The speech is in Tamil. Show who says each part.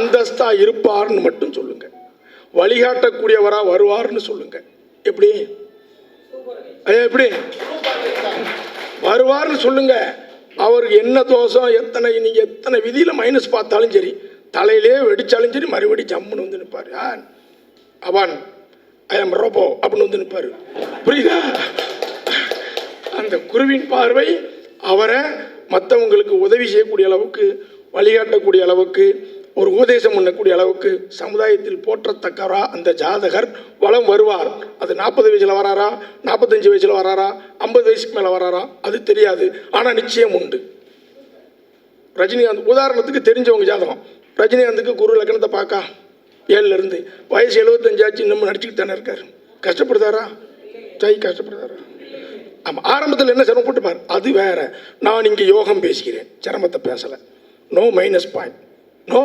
Speaker 1: அந்தஸ்தா இருப்பார்னு மட்டும் சொல்லுங்க. வழிகாட்டக்கூடியவரா வருவார்னு சொல்லுங்க. எப்படி எப்படி வருவார்னு சொல்லுங்க. அவருக்கு என்ன தோஷம், நீங்க எத்தனை விதியில மைனஸ் பார்த்தாலும் சரி, தலையிலே வெடிச்சாலும் சரி, மறுபடி ஜம்முன்னு வந்து நிற்பாரு. அவன் ஐ எம் ரோபோ அப்படின்னு வந்து நிற்பாரு. புரியுதா? அந்த குருவின் பார்வை அவரை மற்றவங்களுக்கு உதவி செய்யக்கூடிய அளவுக்கு, வழிகாட்டக்கூடிய அளவுக்கு, ஒரு உபதேசம் பண்ணக்கூடிய அளவுக்கு சமுதாயத்தில் போற்றத்தக்கவரா அந்த ஜாதகர் வளம் வருவார். அது 40 வயசில் வராரா, 45 வயசில் வராரா, 50 வயசுக்கு மேலே வராரா, அது தெரியாது. ஆனால் நிச்சயம் உண்டு. ரஜினிகாந்த் உதாரணத்துக்கு தெரிஞ்சவங்க ஜாதகம். ரஜினிகாந்துக்கு குரு லக்னத்தை பார்க்கா 7லேருந்து வயசு 75 ஆச்சு, இன்னமும் நடிச்சுக்கிட்டு தானே இருக்கார். கஷ்டப்படுதாரா? கஷ்டப்படுதாரா? ஆமாம். ஆரம்பத்தில் என்ன சிரமப்பட்டுப்பார், அது வேற. நான் இங்கே யோகம் பேசுகிறேன், சிரமத்தை பேசலை. No minus point, no